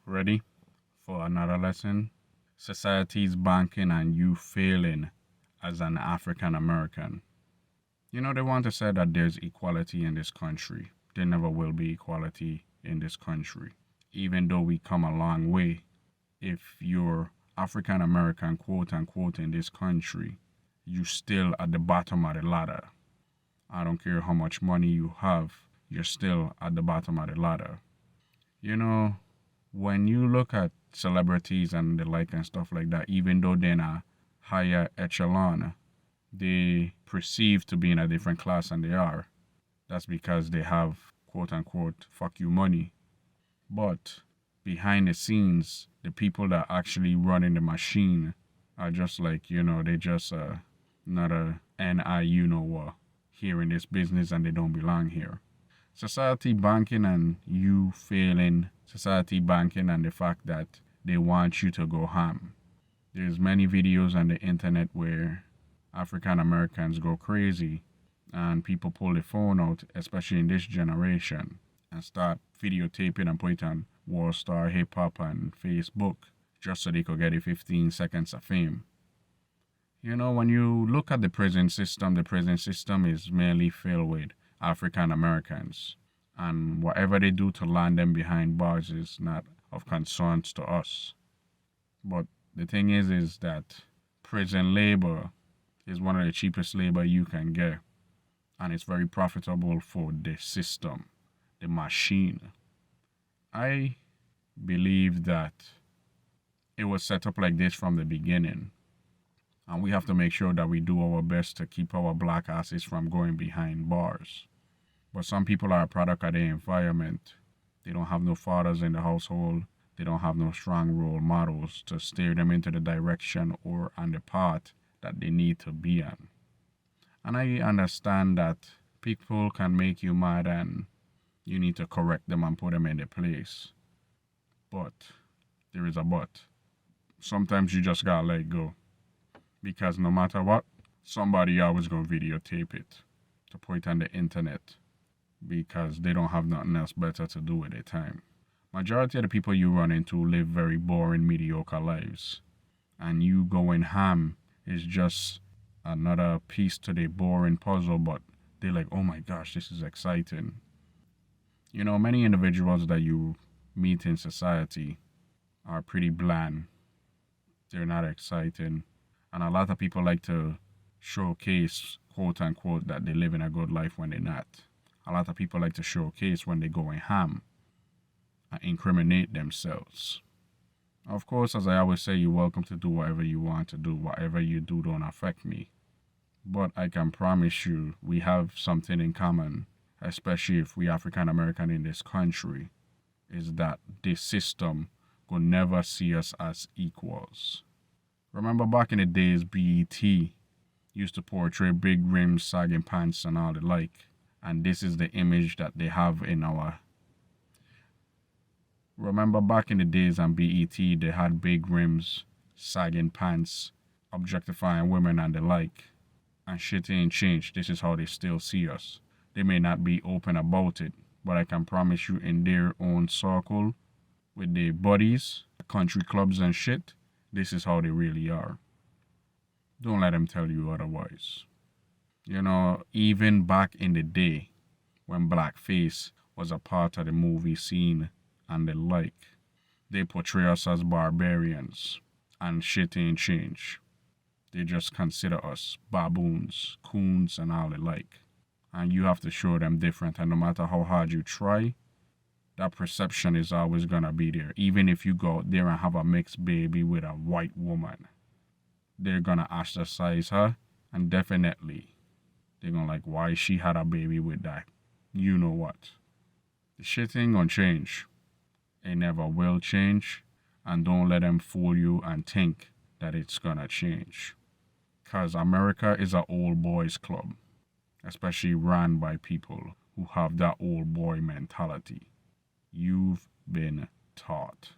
Ready for another lesson? Society's banking and you failing as an African American. They want to say that there's equality in this country. There never will be equality in this country. Even though we come a long way, if you're African American, quote unquote, in this country, you still at the bottom of the ladder. I don't care how much money you have, you're still at the bottom of the ladder. When you look at celebrities and the like and stuff like that, even though they're in a higher echelon, they perceive to be in a different class than they are. That's because they have quote unquote fuck you money. But behind the scenes, the people that actually running the machine are just like, they just not a NI here in this business and they don't belong here. Society banking and you failing society banking and the fact that they want you to go ham. There's many videos on the internet where African Americans go crazy and people pull the phone out, especially in this generation, and start videotaping and put it on World Star Hip Hop and Facebook just so they could get the 15 seconds of fame. When you look at the prison system is mainly filled with African Americans. And whatever they do to land them behind bars is not of concern to us. But the thing is that prison labor is one of the cheapest labor you can get. And it's very profitable for the system, the machine. I believe that it was set up like this from the beginning. And we have to make sure that we do our best to keep our black asses from going behind bars. But some people are a product of their environment. They don't have no fathers in the household. They don't have no strong role models to steer them into the direction or on the path that they need to be on. And I understand that people can make you mad and you need to correct them and put them in their place. But there is a but. Sometimes you just gotta let go. Because no matter what, somebody always gonna videotape it to put it on the internet. Because they don't have nothing else better to do with their time. Majority of the people you run into live very boring, mediocre lives. And you going ham is just another piece to the boring puzzle, but they're like, oh my gosh, this is exciting. Many individuals that you meet in society are pretty bland. They're not exciting. And a lot of people like to showcase, quote unquote, that they live in a good life when they're not. A lot of people like to showcase when they're going ham and incriminate themselves. Of course, as I always say, you're welcome to do whatever you want to do. Whatever you do don't affect me. But I can promise you, we have something in common, especially if we African American in this country, is that this system will never see us as equals. Remember back in the days, BET used to portray big rims, sagging pants, and all the like. And this is the image that they have in our... Remember back in the days on BET, they had big rims, sagging pants, objectifying women and the like. And shit ain't changed. This is how they still see us. They may not be open about it, but I can promise you in their own circle, with their buddies, country clubs and shit, this is how they really are. Don't let them tell you otherwise. Even back in the day, when blackface was a part of the movie scene and the like, they portray us as barbarians, and shit ain't changed. They just consider us baboons, coons, and all the like. And you have to show them different, and no matter how hard you try, that perception is always gonna be there. Even if you go out there and have a mixed baby with a white woman, they're gonna ostracize her, and definitely they're gonna like, why she had a baby with that? You know what? The shit ain't gonna change. It never will change. And don't let them fool you and think that it's gonna change. Cause America is an old boys club. Especially run by people who have that old boy mentality. You've been taught.